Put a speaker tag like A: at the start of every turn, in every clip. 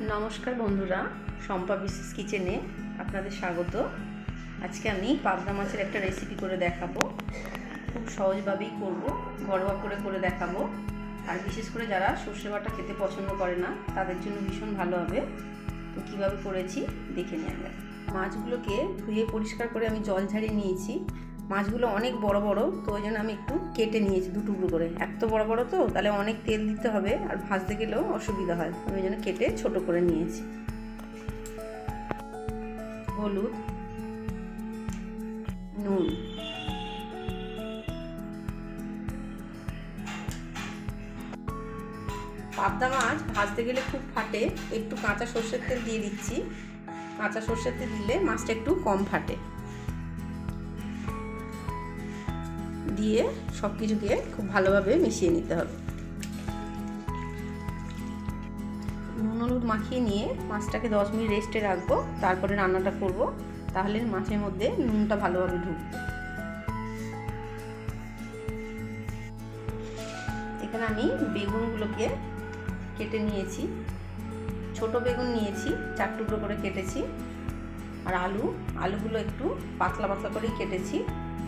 A: नमस्कार बंधुरा सम्पा विशेष किचेने आपनादेर स्वागत। आज के आमी पाबदा माछेर एक रेसिपि करे देखाबो। खूब सहजभावेई करबो, घरोया करे देखाबो। और विशेष करे जारा सर्षे बाटा खेते पछंद करे ना तादेर जोन्नो भीषण भालो होबे। तो किभाबे करेछि देखे नेওয়া যাক। माछगुलोके धुए परिष्कार करे आमी जल झाड़िये निয়েছি। মাছগুলো অনেক বড় বড়, তো ওই জন্য আমি একটু কেটে নিয়েছি দু টুকরো করে। এত বড় বড় তো তাহলে অনেক তেল দিতে হবে আর ভাজতে গেলেও অসুবিধা হয়, আমি ওই জন্য কেটে ছোট করে নিয়েছি। হলুদ, নুন, পাবদা মাছ ভাজতে গেলে খুব ফাটে, একটু কাঁচা সরষের তেল দিয়ে দিচ্ছি। কাঁচা সরষের তেল দিলে মাছটা একটু কম ফাটে। দিয়ে সব কিছুকে খুব ভালোভাবে মিশিয়ে নিতে হবে। নুন হলুদ মাখিয়ে নিয়ে মাছটাকে 10 মিনিট রেস্টে রাখবো, তারপরে রান্নাটা করব। তাহলে মাছের মধ্যে নুনটা ভালোভাবে ঢুকবে। এখানে আমি বেগুনগুলোকে কেটে নিয়েছি। ছোট বেগুন নিয়েছি, 4 টুকরো করে কেটেছি। আর আলুগুলো একটু পাতলা পাতলা করেই কেটেছি।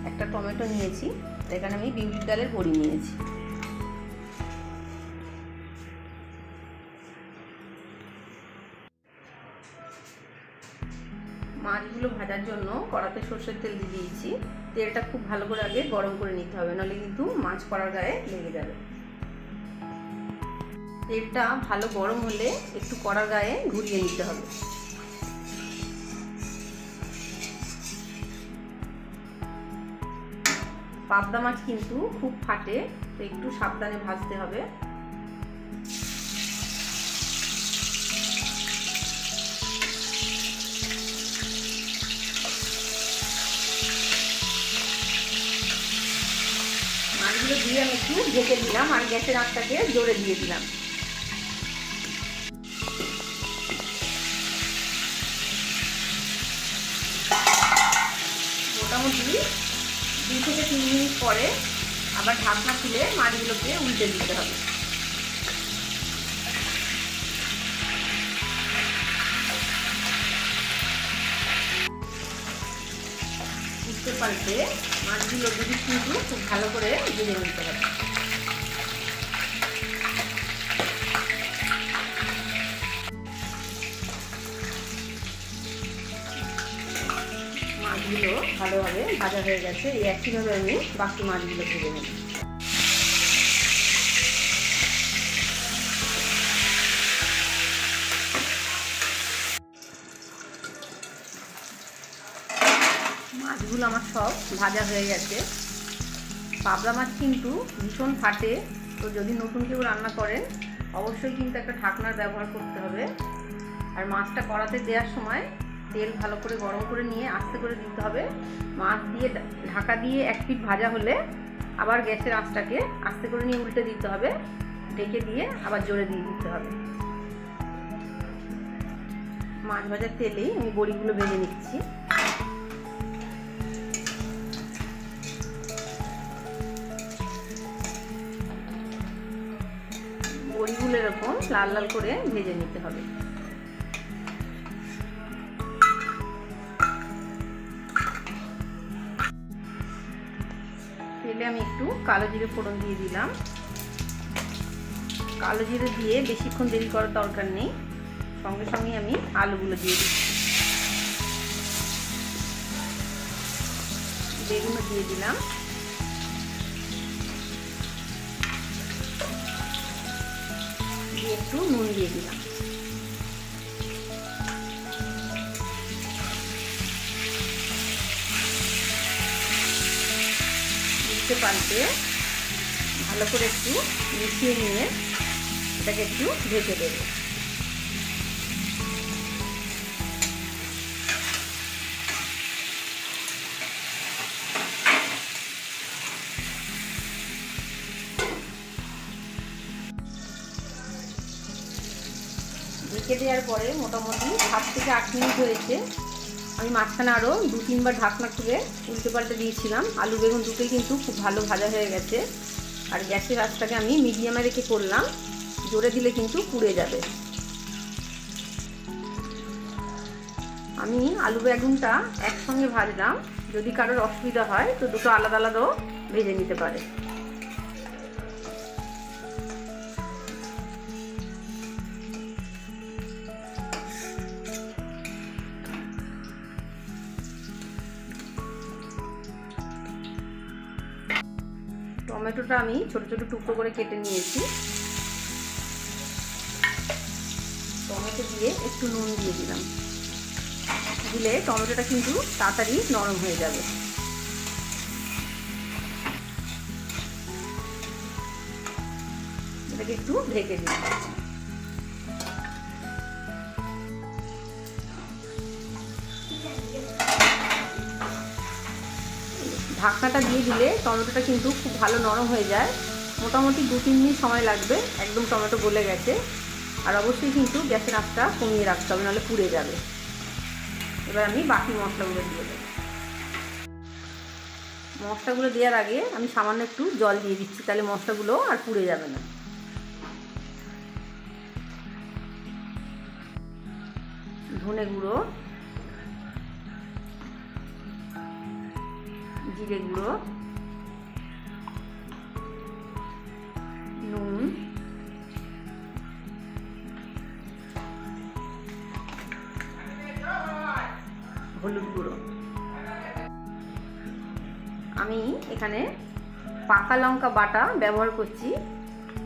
A: একটা টমেটো নিয়েছি। এখানে আমি বিউলির ডালের বড়ি নিয়েছি। মাছগুলো ভাজার জন্য কড়াতে সরষের তেল দিয়ে দিয়েছি। তেলটা খুব ভালো করে আগে গরম করে নিতে হবে, নাহলে কিন্তু মাছ কড়ার গায়ে লেগে যাবে। তেলটা ভালো গরম হলে একটু কড়ার গায়ে ঘুরিয়ে নিতে হবে। পাবদা মাছ কিন্তু খুব ফাটে, তো একটু সাবধানে ভাজতে হবে। মাছগুলো দিয়ে আমি একটু ঢেকে দিলাম আর গ্যাসের আঁচটাকে জোরে দিয়ে দিলাম। মোটামুটি 2 থেকে 3 মিনিট পরে আবার ঢাকনা খুলে মাছগুলোকে উল্টে দিতে হবে। উল্টে পাল্টে মাছগুলো কিন্তু খুব ভালো করে ভেজে নিতে হবে। মাছগুলো ভালোভাবে ভাজা হয়ে গেছে। এই একইভাবে আমি বাকি মাছগুলো ভেজে নেব। মাছগুলো আমার সব ভাজা হয়ে গেছে। পাবদা মাছ কিন্তু ভীষণ ফাটে, তো যদি নতুন কেউ রান্না করেন অবশ্যই কিন্তু একটা ঢাকনার ব্যবহার করতে হবে। আর মাছটা কড়াতে দেওয়ার সময় তেল ভালো করে গরম করে নিয়ে আস্তে করে দিতে হবে। মাছ দিয়ে ঢাকা দিয়ে 1 পিঠ ভাজা হলে আবার গ্যাসের আঁচটাকে আস্তে করে নিয়ে উল্টে দিতে হবে। ঢেকে দিয়ে আবার জোরে দিয়ে দিতে হবে। মাছ ভাজার তেলেই আমি বড়িগুলো ভেজে নিচ্ছি। বড়িগুলো এরকম লাল লাল করে ভেজে নিতে হবে। তেলে আমি একটু কালো জিরে ফোড়ন দিয়ে দিলাম। কালো জিরে দিয়ে বেশিক্ষণ দেরি করার দরকার নেই, সঙ্গে সঙ্গে আমি আলুগুলো দিয়ে দিচ্ছি। বেগুনও দিয়ে দিলাম। দিয়ে একটু নুন দিয়ে দিলাম। পাল্টে ভালো করে একটু মিশিয়ে নিয়ে এটাকে একটু ঢেকে দেব। ঢেকে দেওয়ার পরে মোটামুটি 7 থেকে 8 মিনিট হয়েছে। আমি মাঝখানে আরও 2-3 বার ঢাকনা খুলে উল্টে পাল্টে দিয়েছিলাম। আলু বেগুন দুটোই কিন্তু খুব ভালো ভাজা হয়ে গেছে। আর গ্যাসের আঁচটাকে আমি মিডিয়ামে রেখে করলাম, জোরে দিলে কিন্তু পুড়ে যাবে। আমি আলু বেগুনটা একসঙ্গে ভাজলাম, যদি কারোর অসুবিধা হয় তো দুটো আলাদা আলাদাও ভেজে নিতে পারে। টমেটোটা আমি ছোট ছোট টুকরো করে কেটে নিয়েছি। টমেটো দিয়ে একটু নুন দিয়ে দিলাম, দিলে টমেটোটা কিন্তু তাড়াতাড়ি নরম হয়ে যাবে। এটাকে একটু ঢেকে দিলাম। ঢাকনাটা দিয়ে দিলে টমেটোটা কিন্তু খুব ভালো নরম হয়ে যায়। মোটামুটি 2-3 মিনিট সময় লাগবে, একদম টমেটো গলে গেছে। আর অবশ্যই কিন্তু গ্যাসের আঁচটা কমিয়ে রাখতে হবে, নাহলে পুড়ে যাবে। এবার আমি বাকি মশলাগুলো দিয়ে দেবো। মশলাগুলো দেওয়ার আগে আমি সামান্য একটু জল দিয়ে দিচ্ছি, তাহলে মশলাগুলো আর পুড়ে যাবে না। ধনে গুঁড়ো, জিরে গুঁড়ো, নুন, হলুদ গুঁড়ো। আমি এখানে পাকা লঙ্কা বাটা ব্যবহার করছি,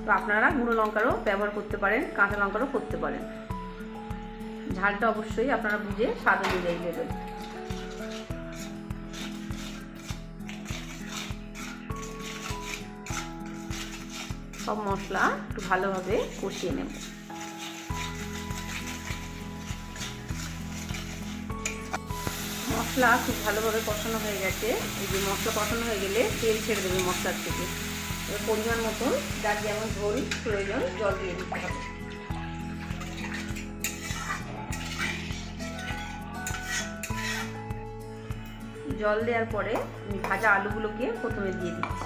A: তো আপনারা গুঁড়ো লঙ্কারও ব্যবহার করতে পারেন, কাঁচা লঙ্কারও করতে পারেন। ঝালটা অবশ্যই আপনারা বুঝে স্বাদ অনুযায়ী দেবেন। সব মশলা একটু ভালোভাবে কষিয়ে নেব। মশলা খুব ভালোভাবে কষানো হয়ে গেছে। এই যে মশলা কষানো হয়ে গেলে তেল ছেড়ে দেবে মশলার থেকে। এবার পরিমাণ মতন যার যেমন ঝোল প্রয়োজন জল দিয়ে দিতে হবে। জল দেওয়ার পরে আমি ভাজা আলুগুলোকে প্রথমে দিয়ে দিচ্ছি।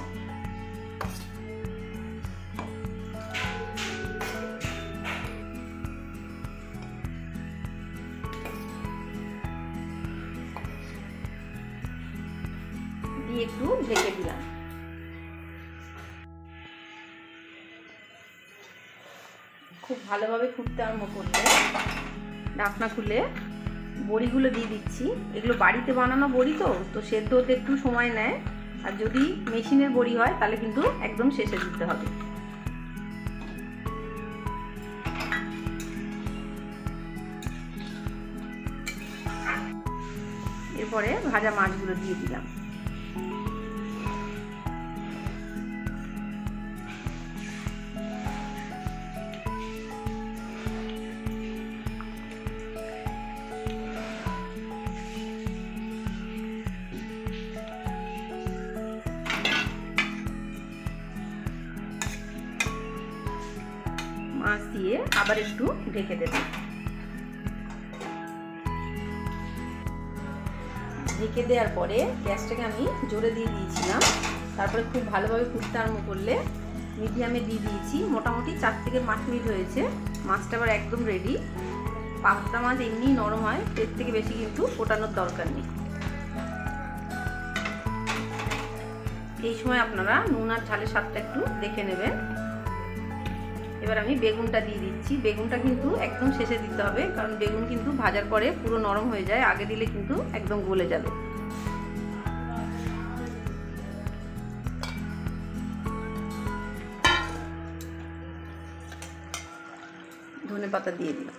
A: দিয়ে একটু ঢেকে দিলাম। খুব ভালোভাবে ফুটতে আরম্ভ করলে ঢাকনা খুলে বড়িগুলো দিয়ে দিচ্ছি। এগুলো বাড়িতে বানানো বড়ি, তো সেদ্ধ হতে একটু সময় নেয়। আর যদি মেশিনের বড়ি হয় তাহলে কিন্তু একদম শেষে দিতে হবে। এরপরে ভাজা মাছগুলো দিয়ে দিলাম। মাছ দিয়ে আবার একটু ঢেকে দেব। ঢেকে দেওয়ার পরে গ্যাসটাকে আমি জোরে দিয়ে দিয়েছিলাম। তারপরে খুব ভালোভাবে ফুটতে আরম্ভ করলে মিডিয়ামে দিয়ে দিয়েছি। মোটামুটি 4 থেকে 5 মিনিট হয়েছে। মাছটা আবার একদম রেডি। পাবদা মাছ এমনিই নরম হয়, এর থেকে বেশি কিন্তু ফোটানোর দরকার নেই। এই সময় আপনারা নুন আর ঝালের স্বাদটা একটু দেখে নেবেন। এবার আমি বেগুনটা দিয়ে দিচ্ছি। বেগুনটা কিন্তু একদম শেষে দিতে হবে, কারণ বেগুন কিন্তু ভাজার পরে পুরো নরম হয়ে যায়, আগে দিলে কিন্তু একদম গলে যাবে। ধনেপাতা দিয়ে দিলাম।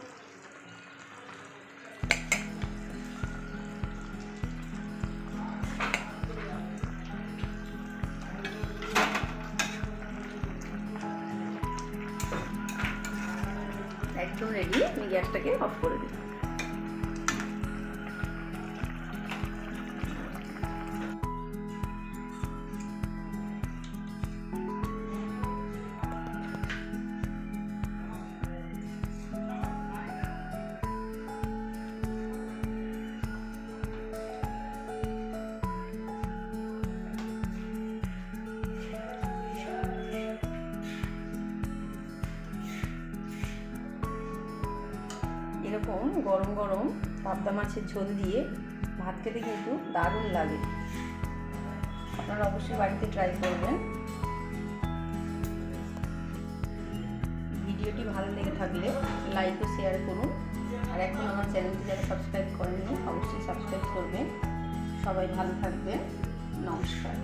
A: একদম রেডি। আমি গ্যাসটাকে অফ করে দিই। এরকম গরম গরম পাবদা মাছের ঝোল দিয়ে ভাত খেতে কিন্তু দারুণ লাগে। আপনারা অবশ্যই বাড়িতে ট্রাই করবেন। ভিডিওটি ভালো লেগে থাকলে লাইক ও শেয়ার করুন। আর এখন আমার চ্যানেলটি যারা সাবস্ক্রাইব করেননি অবশ্যই সাবস্ক্রাইব করবেন। সবাই ভালো থাকবেন। নমস্কার।